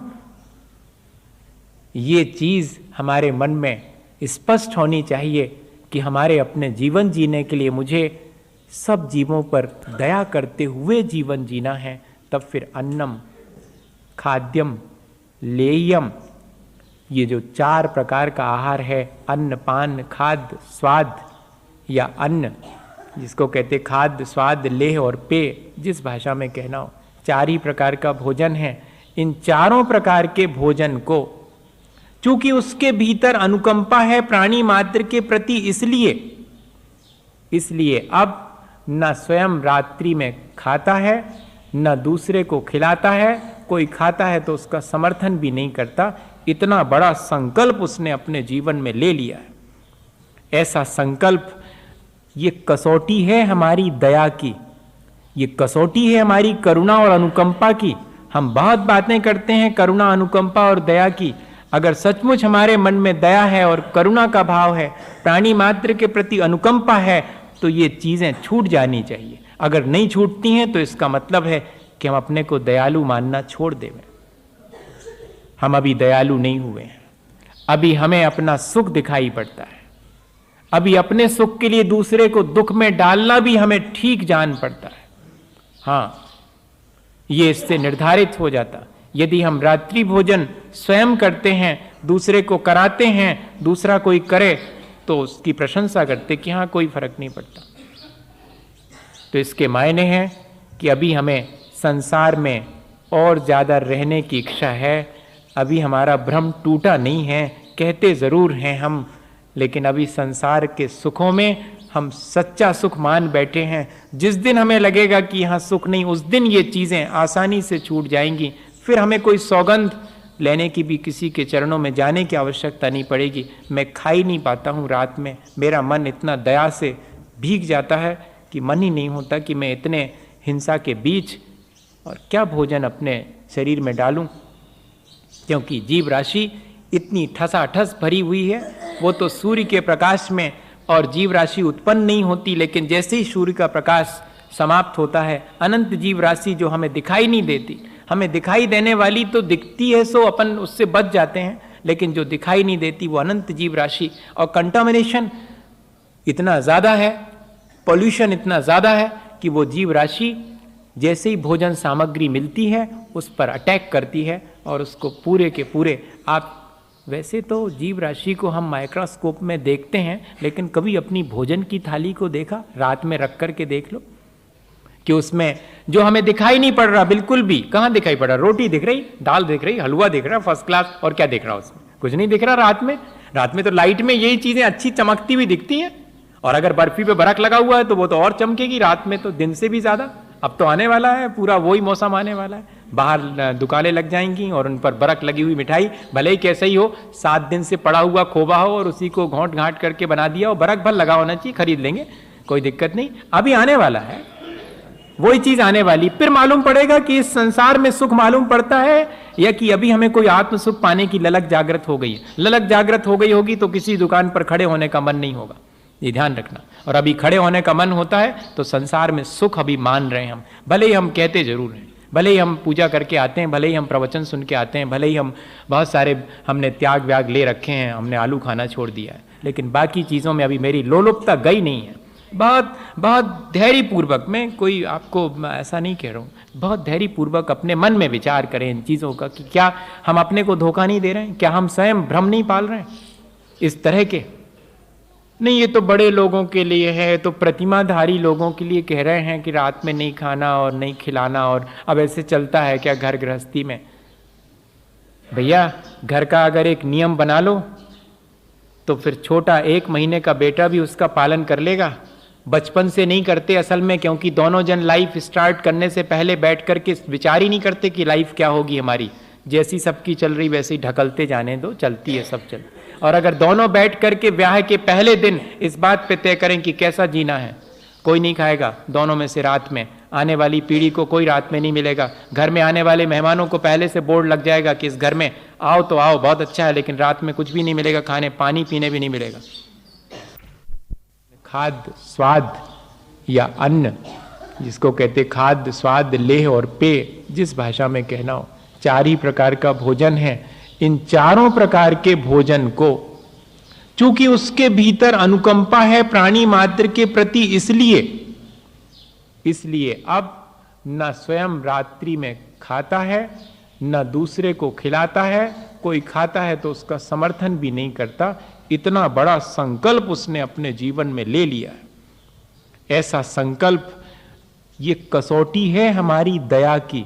ये चीज हमारे मन में स्पष्ट होनी चाहिए कि हमारे अपने जीवन जीने के लिए मुझे सब जीवों पर दया करते हुए जीवन जीना है। तब फिर अन्नम खाद्यम लेयम, ये जो 4 प्रकार का आहार है, अन्न पान खाद्य स्वाद या अन्न, जिसको कहते खाद्य स्वाद लेह और पेय, जिस भाषा में कहना हो, 4 ही प्रकार का भोजन है। इन चारों प्रकार के भोजन को, चूंकि उसके भीतर अनुकंपा है प्राणी मात्र के प्रति, इसलिए अब न स्वयं रात्रि में खाता है, न दूसरे को खिलाता है। कोई खाता है तो उसका समर्थन भी नहीं करता। इतना बड़ा संकल्प उसने अपने जीवन में ले लिया है। ऐसा संकल्प, ये कसौटी है हमारी दया की, ये कसौटी है हमारी करुणा और अनुकंपा की। हम बहुत बातें करते हैं करुणा, अनुकंपा और दया की। अगर सचमुच हमारे मन में दया है और करुणा का भाव है, प्राणी मात्र के प्रति अनुकंपा है, तो ये चीजें छूट जानी चाहिए। अगर नहीं छूटती हैं तो इसका मतलब है कि हम अपने को दयालु मानना छोड़ दें। हम अभी दयालु नहीं हुए हैं। अभी हमें अपना सुख दिखाई पड़ता है। अभी अपने सुख के लिए दूसरे को दुख में डालना भी हमें ठीक जान पड़ता है। हाँ, ये इससे निर्धारित हो जाता। यदि हम रात्रि भोजन स्वयं करते हैं, दूसरे को कराते हैं, दूसरा कोई करे तो उसकी प्रशंसा करते कि हाँ कोई फर्क नहीं पड़ता, तो इसके मायने हैं कि अभी हमें संसार में और ज्यादा रहने की इच्छा है। अभी हमारा भ्रम टूटा नहीं है। कहते जरूर हैं हम, लेकिन अभी संसार के सुखों में हम सच्चा सुख मान बैठे हैं। जिस दिन हमें लगेगा कि यहाँ सुख नहीं, उस दिन ये चीजें आसानी से छूट जाएंगी। फिर हमें कोई सौगंध लेने की भी, किसी के चरणों में जाने की आवश्यकता नहीं पड़ेगी। मैं खा ही नहीं पाता हूँ रात में, मेरा मन इतना दया से भीग जाता है कि मन ही नहीं होता कि मैं इतने हिंसा के बीच और क्या भोजन अपने शरीर में डालूं, क्योंकि जीव राशि इतनी ठसाठस भरी हुई है। वो तो सूर्य के प्रकाश में और जीव राशि उत्पन्न नहीं होती, लेकिन जैसे ही सूर्य का प्रकाश समाप्त होता है, अनंत जीव राशि जो हमें दिखाई नहीं देती, हमें दिखाई देने वाली तो दिखती है, सो अपन उससे बच जाते हैं, लेकिन जो दिखाई नहीं देती वो अनंत जीव राशि। और कंटामिनेशन इतना ज़्यादा है, पॉल्यूशन इतना ज़्यादा है कि वो जीव राशि जैसे ही भोजन सामग्री मिलती है उस पर अटैक करती है और उसको पूरे के पूरे। आप वैसे तो जीव राशि को हम माइक्रोस्कोप में देखते हैं, लेकिन कभी अपनी भोजन की थाली को देखा? रात में रख करके देख लो कि उसमें जो हमें दिखाई नहीं पड़ रहा, बिल्कुल भी कहाँ दिखाई पड़ रहा, रोटी दिख रही, दाल दिख रही, हलवा दिख रहा फर्स्ट क्लास, और क्या दिख रहा उसमें? कुछ नहीं दिख रहा। रात में तो लाइट में यही चीजें अच्छी चमकती हुई दिखती हैं, और अगर बर्फी पे बर्फ लगा हुआ है तो वो तो और चमकेगी रात में, तो दिन से भी ज्यादा। अब तो आने वाला है, पूरा वही मौसम आने वाला है, बाहर दुकानें लग जाएंगी और उन पर बर्फ लगी हुई मिठाई, भले ही कैसे ही हो, 7 दिन से पड़ा हुआ खोबा हो और उसी को घोंट घाट करके बना दिया हो, बर्फ भर लगा होना चाहिए, खरीद लेंगे, कोई दिक्कत नहीं। अभी आने वाला है वही चीज आने वाली। फिर मालूम पड़ेगा कि इस संसार में सुख मालूम पड़ता है या कि अभी हमें कोई आत्म सुख पाने की ललक जागृत हो गई है। ललक जागृत हो गई होगी तो किसी दुकान पर खड़े होने का मन नहीं होगा, ये ध्यान रखना। और अभी खड़े होने का मन होता है तो संसार में सुख अभी मान रहे हैं हम, भले ही हम कहते जरूर हैं, भले ही हम पूजा करके आते हैं, भले ही हम प्रवचन सुन के आते हैं, भले ही हम बहुत सारे हमने त्याग व्याग ले रखे हैं, हमने आलू खाना छोड़ दिया है, लेकिन बाकी चीज़ों में अभी मेरी लोलुपता गई नहीं है। बहुत बहुत धैर्यपूर्वक, मैं कोई आपको ऐसा नहीं कह रहा हूँ, बहुत धैर्यपूर्वक अपने मन में विचार करें इन चीज़ों का कि क्या हम अपने को धोखा नहीं दे रहे हैं, क्या हम स्वयं भ्रम नहीं पाल रहे हैं इस तरह के। नहीं, ये तो बड़े लोगों के लिए है, तो प्रतिमाधारी लोगों के लिए कह रहे हैं कि रात में नहीं खाना और नहीं खिलाना, और अब ऐसे चलता है क्या घर गृहस्थी में? भैया, घर का अगर एक नियम बना लो तो फिर छोटा 1 महीने का बेटा भी उसका पालन कर लेगा। बचपन से नहीं करते असल में, क्योंकि दोनों जन लाइफ स्टार्ट करने से पहले बैठ करके विचार ही नहीं करते कि लाइफ क्या होगी हमारी। जैसी सबकी चल रही वैसे ही ढकलते जाने दो, चलती है सब चल। और अगर दोनों बैठ करके ब्याह के पहले दिन इस बात पे तय करें कि कैसा जीना है, कोई नहीं खाएगा दोनों में से रात में, आने वाली पीढ़ी को कोई रात में नहीं मिलेगा। घर में आने वाले मेहमानों को पहले से बोर्ड लग जाएगा कि इस घर में आओ तो आओ, बहुत अच्छा है, लेकिन रात में कुछ भी नहीं मिलेगा खाने, पानी पीने भी नहीं मिलेगा। खाद्य स्वाद या अन्न, जिसको कहते खाद्य स्वाद लेह और पेय, जिस भाषा में कहना हो, 4 ही प्रकार का भोजन है। इन चारों प्रकार के भोजन को, चूंकि उसके भीतर अनुकंपा है प्राणी मात्र के प्रति, इसलिए अब न स्वयं रात्रि में खाता है, न दूसरे को खिलाता है। कोई खाता है तो उसका समर्थन भी नहीं करता। इतना बड़ा संकल्प उसने अपने जीवन में ले लिया है। ऐसा संकल्प, ये कसौटी है हमारी दया की,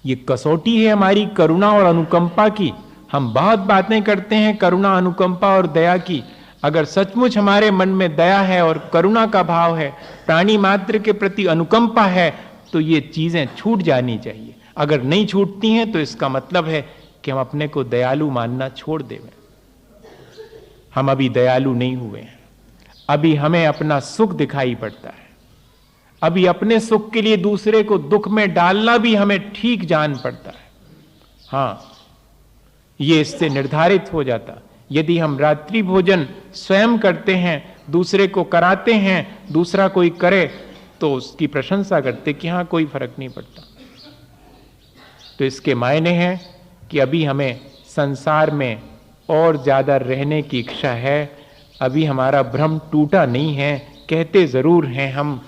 ये कसौटी है हमारी करुणा और अनुकंपा की। हम बहुत बातें करते हैं करुणा, अनुकंपा और दया की। अगर सचमुच हमारे मन में दया है और करुणा का भाव है, प्राणी मात्र के प्रति अनुकंपा है, तो ये चीजें छूट जानी चाहिए। अगर नहीं छूटती हैं तो इसका मतलब है कि हम अपने को दयालु मानना छोड़ देंगे। हम अभी दयालु नहीं हुए हैं। अभी हमें अपना सुख दिखाई पड़ता है। अभी अपने सुख के लिए दूसरे को दुख में डालना भी हमें ठीक जान पड़ता है। हाँ, ये इससे निर्धारित हो जाता। यदि हम रात्रि भोजन स्वयं करते हैं, दूसरे को कराते हैं, दूसरा कोई करे तो उसकी प्रशंसा करते कि हाँ कोई फर्क नहीं पड़ता, तो इसके मायने हैं कि अभी हमें संसार में और ज्यादा रहने की इच्छा है। अभी हमारा भ्रम टूटा नहीं है। कहते जरूर हैं हम,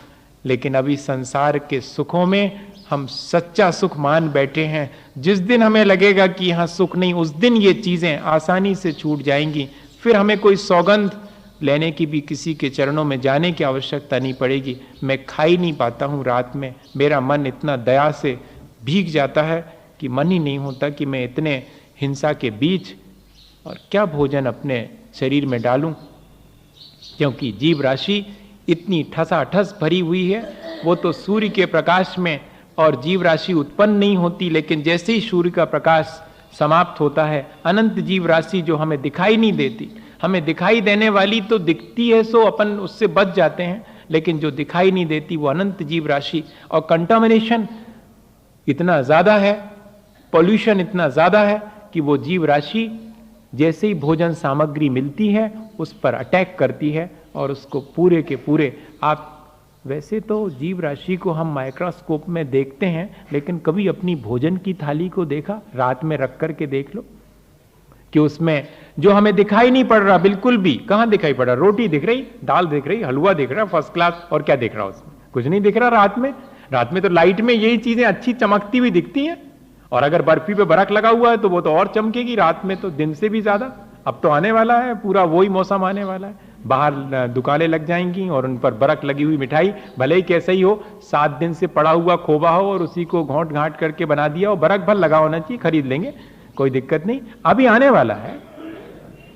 लेकिन अभी संसार के सुखों में हम सच्चा सुख मान बैठे हैं। जिस दिन हमें लगेगा कि यहां सुख नहीं, उस दिन ये चीजें आसानी से छूट जाएंगी। फिर हमें कोई सौगंध लेने की भी, किसी के चरणों में जाने की आवश्यकता नहीं पड़ेगी। मैं खा ही नहीं पाता हूं रात में, मेरा मन इतना दया से भीग जाता है कि मन ही नहीं होता कि मैं इतने हिंसा के बीच और क्या भोजन अपने शरीर में डालूं, क्योंकि जीव राशि इतनी ठसाठस भरी हुई है। वो तो सूर्य के प्रकाश में और जीव राशि उत्पन्न नहीं होती, लेकिन जैसे ही सूर्य का प्रकाश समाप्त होता है, अनंत जीव राशि जो हमें दिखाई नहीं देती, हमें दिखाई देने वाली तो दिखती है, सो अपन उससे बच जाते हैं, लेकिन जो दिखाई नहीं देती वो अनंत जीव राशि। और कंटामिनेशन इतना ज्यादा है, पॉल्यूशन इतना ज्यादा है कि वो जीव राशि जैसे ही भोजन सामग्री मिलती है उस पर अटैक करती है और उसको पूरे के पूरे। आप वैसे तो जीव राशि को हम माइक्रोस्कोप में देखते हैं, लेकिन कभी अपनी भोजन की थाली को देखा? रात में रख करके देख लो कि उसमें जो हमें दिखाई नहीं पड़ रहा, बिल्कुल भी कहां दिखाई पड़ रहा, रोटी दिख रही, दाल दिख रही, हलवा दिख रहा फर्स्ट क्लास, और क्या दिख रहा उसमें? कुछ नहीं दिख रहा। रात में तो लाइट में यही चीजें अच्छी चमकती हुई दिखती हैं, और अगर बर्फी पे बर्फ लगा हुआ है तो वो तो और चमकेगी रात में, तो दिन से भी ज्यादा। अब तो आने वाला है, पूरा वही मौसम आने वाला है, बाहर दुकानें लग जाएंगी और उन पर बर्फ लगी हुई मिठाई, भले ही कैसे ही हो, 7 दिन से पड़ा हुआ खोबा हो और उसी को घोंट घाट करके बना दिया हो, बर्फ भर लगा होना चाहिए, खरीद लेंगे, कोई दिक्कत नहीं। अभी आने वाला है,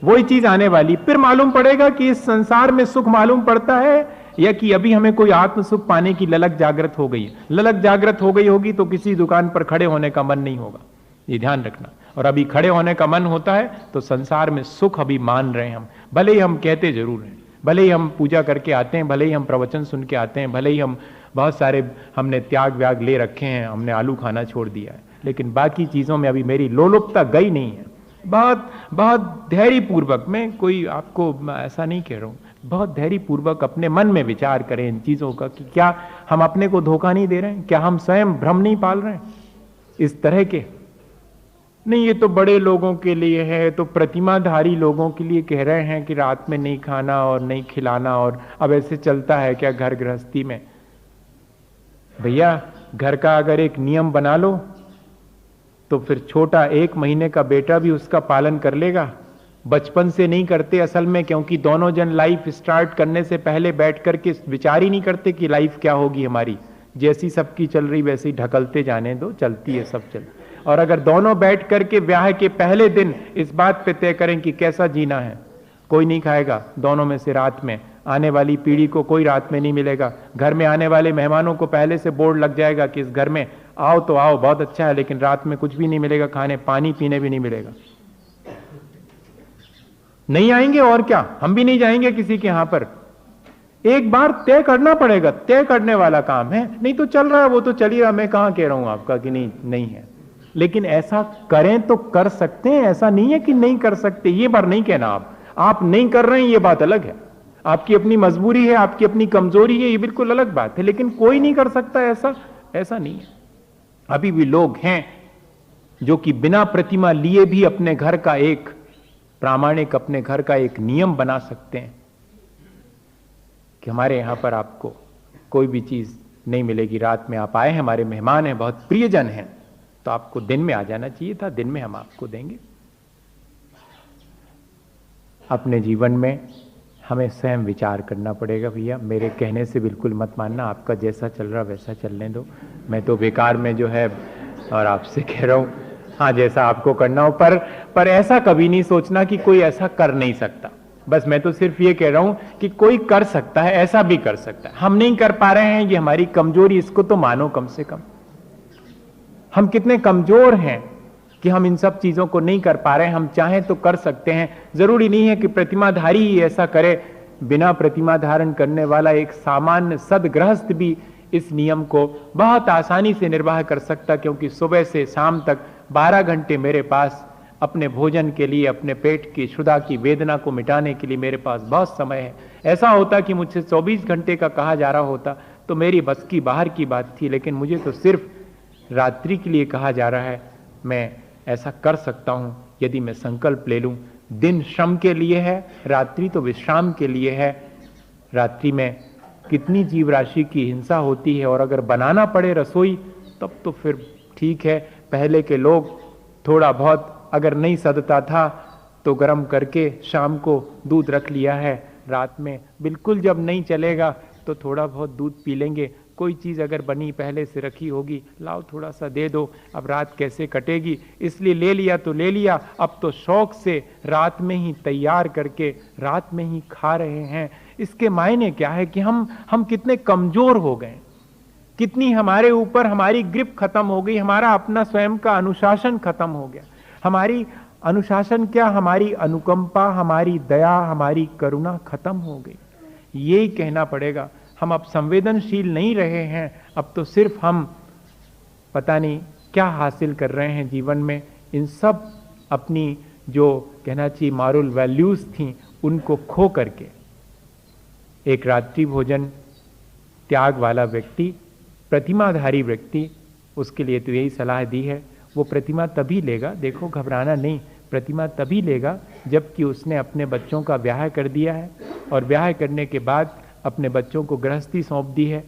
वही चीज आने वाली। फिर मालूम पड़ेगा कि इस संसार में सुख मालूम पड़ता है, या कि अभी हमें कोई आत्म सुख पाने की ललक जागृत हो गई है। ललक जागृत हो गई होगी तो किसी दुकान पर खड़े होने का मन नहीं होगा, ये ध्यान रखना। और अभी खड़े होने का मन होता है तो संसार में सुख अभी मान रहे हैं हम, भले ही हम कहते जरूर हैं, भले ही हम पूजा करके आते हैं, भले ही हम प्रवचन सुन के आते हैं, भले ही हम बहुत सारे हमने त्याग व्याग ले रखे हैं, हमने आलू खाना छोड़ दिया है, लेकिन बाकी चीजों में अभी मेरी लोलुपता गई नहीं है। बहुत बहुत धैर्यपूर्वक, मैं कोई आपको ऐसा नहीं कह रहा हूं, बहुत धैर्यपूर्वक अपने मन में विचार करें इन चीजों का कि क्या हम अपने को धोखा नहीं दे रहे हैं, क्या हम स्वयं भ्रम नहीं पाल रहे हैं इस तरह के। नहीं, ये तो बड़े लोगों के लिए है, तो प्रतिमाधारी लोगों के लिए कह रहे हैं कि रात में नहीं खाना और नहीं खिलाना, और अब ऐसे चलता है क्या घर गृहस्थी में? भैया, घर का अगर एक नियम बना लो तो फिर छोटा 1 महीने का बेटा भी उसका पालन कर लेगा। बचपन से नहीं करते असल में, क्योंकि दोनों जन लाइफ स्टार्ट करने से पहले बैठ करके विचार ही नहीं करते कि लाइफ क्या होगी हमारी। जैसी सबकी चल रही वैसे ही ढकलते जाने दो, चलती है सब चल। और अगर दोनों बैठ करके ब्याह के पहले दिन इस बात पे तय करें कि कैसा जीना है, कोई नहीं खाएगा दोनों में से रात में, आने वाली पीढ़ी को कोई रात में नहीं मिलेगा। घर में आने वाले मेहमानों को पहले से बोर्ड लग जाएगा कि इस घर में आओ तो आओ, बहुत अच्छा है, लेकिन रात में कुछ भी नहीं मिलेगा, खाने पानी पीने भी नहीं मिलेगा। नहीं आएंगे और क्या, हम भी नहीं जाएंगे किसी के यहां पर। एक बार तय करना पड़ेगा, तय करने वाला काम है। नहीं तो चल रहा है, वो तो चल ही रहा, मैं कहां कह रहा हूं आपका कि नहीं है। लेकिन ऐसा करें तो कर सकते हैं, ऐसा नहीं है कि नहीं कर सकते। ये बार नहीं कहना आप नहीं कर रहे हैं, ये बात अलग है। आपकी अपनी मजबूरी है, आपकी अपनी कमजोरी है, ये बिल्कुल अलग बात है। लेकिन कोई नहीं कर सकता ऐसा नहीं है। अभी भी लोग हैं जो कि बिना प्रतिमा लिए भी अपने घर का एक प्रामाणिक, अपने घर का एक नियम बना सकते हैं कि हमारे यहां पर आपको कोई भी चीज नहीं मिलेगी। रात में आप आए हैं, हमारे मेहमान हैं, बहुत प्रियजन हैं, तो आपको दिन में आ जाना चाहिए था, दिन में हम आपको देंगे। अपने जीवन में हमें स्वयं विचार करना पड़ेगा। भैया, मेरे कहने से बिल्कुल मत मानना, आपका जैसा चल रहा वैसा चलने दो, मैं तो बेकार में जो है और आपसे कह रहा हूं, हाँ जैसा आपको करना हो। पर ऐसा कभी नहीं सोचना कि कोई ऐसा कर नहीं सकता। बस मैं तो सिर्फ ये कह रहा हूं कि कोई कर सकता है, ऐसा भी कर सकता है। हम नहीं कर पा रहे हैं, ये हमारी कमजोरी, इसको तो मानो कम से कम। हम कितने कमजोर हैं कि हम इन सब चीजों को नहीं कर पा रहे हैं। हम चाहें तो कर सकते हैं। जरूरी नहीं है कि प्रतिमाधारी ही ऐसा करे। बिना प्रतिमा धारण करने वाला एक सामान्य सदगृहस्थ भी इस नियम को बहुत आसानी से निर्वाह कर सकता, क्योंकि सुबह से शाम तक 12 घंटे मेरे पास अपने भोजन के लिए, अपने पेट की क्षुधा की वेदना को मिटाने के लिए मेरे पास बहुत समय है। ऐसा होता कि मुझसे 24 घंटे का कहा जा रहा होता तो मेरी बस की बाहर की बात थी, लेकिन मुझे तो सिर्फ रात्रि के लिए कहा जा रहा है। मैं ऐसा कर सकता हूं यदि मैं संकल्प ले लूं। दिन श्रम के लिए है, रात्रि तो विश्राम के लिए है। रात्रि में कितनी जीव राशि की हिंसा होती है, और अगर बनाना पड़े रसोई तब तो फिर ठीक है। पहले के लोग थोड़ा बहुत अगर नहीं सदता था तो गर्म करके शाम को दूध रख लिया है, रात में बिल्कुल जब नहीं चलेगा तो थोड़ा बहुत दूध पी लेंगे। कोई चीज़ अगर बनी पहले से रखी होगी, लाओ थोड़ा सा दे दो, अब रात कैसे कटेगी, इसलिए ले लिया तो ले लिया। अब तो शौक से रात में ही तैयार करके रात में ही खा रहे हैं। इसके मायने क्या है कि हम कितने कमजोर हो गए, कितनी हमारे ऊपर हमारी ग्रिप खत्म हो गई, हमारा अपना स्वयं का अनुशासन खत्म हो गया। हमारी अनुशासन क्या, हमारी अनुकंपा, हमारी दया, हमारी करुणा खत्म हो गई। यही कहना पड़ेगा। हम अब संवेदनशील नहीं रहे हैं। अब तो सिर्फ हम पता नहीं क्या हासिल कर रहे हैं जीवन में। इन सब अपनी जो कहना चाहिए मॉरल वैल्यूज थी उनको खो करके एक रात्रि भोजन त्याग वाला व्यक्ति, प्रतिमाधारी व्यक्ति, उसके लिए तो यही सलाह दी है। वो प्रतिमा तभी लेगा, देखो घबराना नहीं, प्रतिमा तभी लेगा जबकि उसने अपने बच्चों का ब्याह कर दिया है, और ब्याह करने के बाद अपने बच्चों को गृहस्थी सौंप दी है।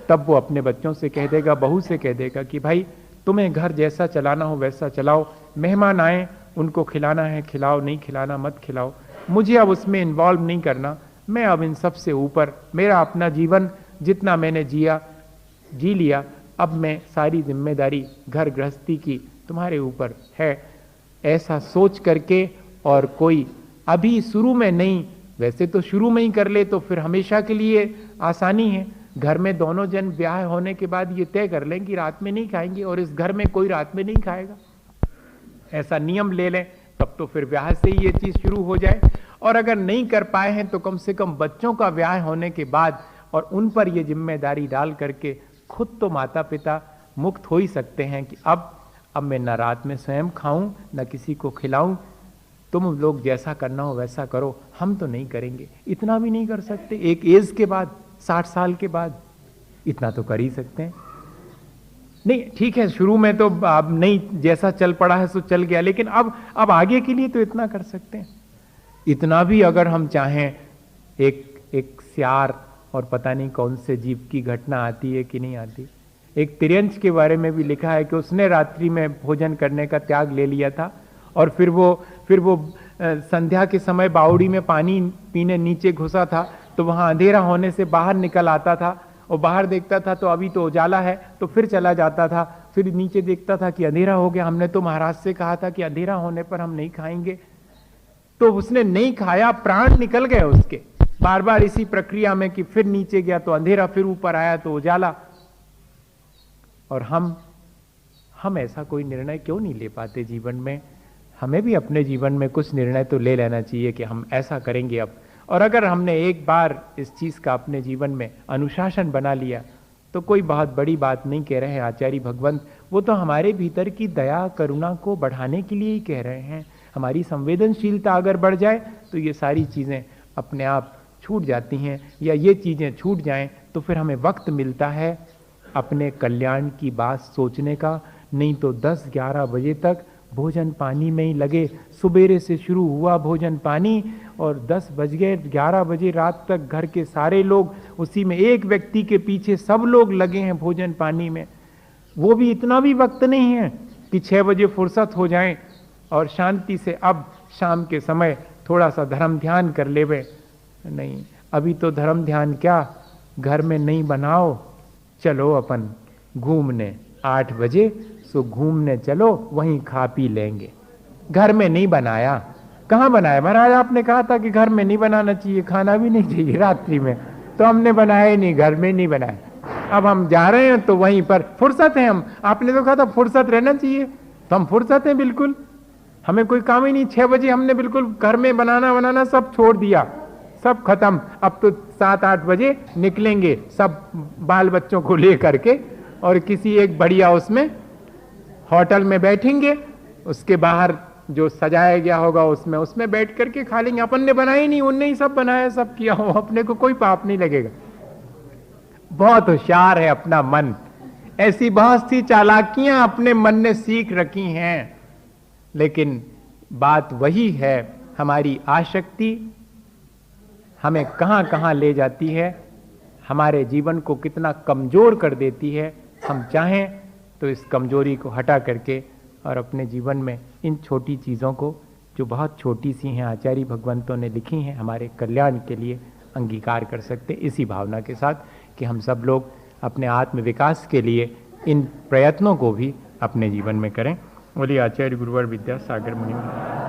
तब वो अपने बच्चों से कह देगा, बहू से कह देगा कि भाई तुम्हें घर जैसा चलाना हो वैसा चलाओ, मेहमान आए उनको खिलाना है खिलाओ, नहीं खिलाना मत खिलाओ, मुझे अब उसमें इन्वॉल्व नहीं करना। मैं अब इन सब से ऊपर, मेरा अपना जीवन जितना मैंने जी लिया, अब मैं सारी जिम्मेदारी घर गृहस्थी की तुम्हारे ऊपर है। ऐसा सोच करके, और कोई अभी शुरू में नहीं, वैसे तो शुरू में ही कर ले तो फिर हमेशा के लिए आसानी है। घर में दोनों जन ब्याह होने के बाद ये तय कर लें कि रात में नहीं खाएंगे, और इस घर में कोई रात में नहीं खाएगा, ऐसा नियम ले लें, तब तो फिर ब्याह से ही ये चीज शुरू हो जाए। और अगर नहीं कर पाए हैं तो कम से कम बच्चों का ब्याह होने के बाद और उन पर ये जिम्मेदारी डाल करके खुद तो माता पिता मुक्त हो ही सकते हैं कि अब मैं न रात में स्वयं खाऊं न किसी को खिलाऊं। तुम लोग जैसा करना हो वैसा करो, हम तो नहीं करेंगे। इतना भी नहीं कर सकते? एक एज के बाद, 60 साल के बाद इतना तो कर ही सकते हैं। नहीं ठीक है, शुरू में तो अब नहीं, जैसा चल पड़ा है सो चल गया, लेकिन अब आगे के लिए तो इतना कर सकते हैं। इतना भी अगर हम चाहें, एक सियार और पता नहीं कौन से जीव की घटना आती है कि नहीं आती। एक तिर्यंच के बारे में भी लिखा है कि उसने रात्रि में भोजन करने का त्याग ले लिया था, और फिर वो संध्या के समय बावड़ी में पानी पीने नीचे घुसा था, तो वहां अंधेरा होने से बाहर निकल आता था, और बाहर देखता था तो अभी तो उजाला है, तो फिर चला जाता था, फिर नीचे देखता था कि अंधेरा हो गया, हमने तो महाराज से कहा था कि अंधेरा होने पर हम नहीं खाएंगे। तो उसने नहीं खाया, प्राण निकल गए उसके, बार बार इसी प्रक्रिया में कि फिर नीचे गया तो अंधेरा, फिर ऊपर आया तो उजाला। और हम ऐसा कोई निर्णय क्यों नहीं ले पाते जीवन में? हमें भी अपने जीवन में कुछ निर्णय तो ले लेना चाहिए कि हम ऐसा करेंगे अब। और अगर हमने एक बार इस चीज का अपने जीवन में अनुशासन बना लिया तो कोई बहुत बड़ी बात नहीं कह रहे हैं आचार्य भगवंत, वो तो हमारे भीतर की दया करुणा को बढ़ाने के लिए ही कह रहे हैं। हमारी संवेदनशीलता अगर बढ़ जाए तो ये सारी चीजें अपने आप छूट जाती हैं, या ये चीजें छूट जाएं तो फिर हमें वक्त मिलता है अपने कल्याण की बात सोचने का। नहीं तो 10-11 बजे तक भोजन पानी में ही लगे, सुबेरे से शुरू हुआ भोजन पानी और 10 बज गए, 11 बजे रात तक घर के सारे लोग उसी में, एक व्यक्ति के पीछे सब लोग लगे हैं भोजन पानी में। वो भी इतना भी वक्त नहीं है कि 6 बजे फुर्सत हो जाए और शांति से अब शाम के समय थोड़ा सा धर्म ध्यान कर लेवे। नहीं, अभी तो धर्म ध्यान क्या, घर में नहीं बनाओ, चलो अपन घूमने 8 बजे, सो घूमने चलो, वहीं खा पी लेंगे। घर में नहीं बनाया, कहाँ बनाया महाराज? आपने कहा था कि घर में नहीं बनाना चाहिए, खाना भी नहीं चाहिए रात्रि में, तो हमने बनाया ही नहीं, घर में नहीं बनाया। अब हम जा रहे हैं तो वहीं पर फुर्सत है हम, आपने तो कहा था फुर्सत रहना चाहिए, तो हम फुर्सत हैं बिल्कुल, हमें कोई काम ही नहीं। 6 बजे हमने बिल्कुल घर में बनाना सब छोड़ दिया, सब खत्म। अब तो 7-8 बजे निकलेंगे सब बाल बच्चों को ले करके, और किसी एक बढ़िया उसमें होटल में बैठेंगे, उसके बाहर जो सजाया गया होगा उसमें बैठ करके खा लेंगे। अपन ने बनाया ही नहीं, उनने ही सब बनाया, सब किया हो, अपने को कोई पाप नहीं लगेगा। बहुत होशियार है अपना मन, ऐसी बहुत सी चालाकियां अपने मन ने सीख रखी हैं। लेकिन बात वही है, हमारी आसक्ति हमें कहां कहां ले जाती है, हमारे जीवन को कितना कमजोर कर देती है। हम चाहें तो इस कमजोरी को हटा करके और अपने जीवन में इन छोटी चीज़ों को, जो बहुत छोटी सी हैं, आचार्य भगवंतों ने लिखी हैं हमारे कल्याण के लिए, अंगीकार कर सकते, इसी भावना के साथ कि हम सब लोग अपने आत्म विकास के लिए इन प्रयत्नों को भी अपने जीवन में करें। बोलिए आचार्य गुरुवर विद्यासागर मुनि।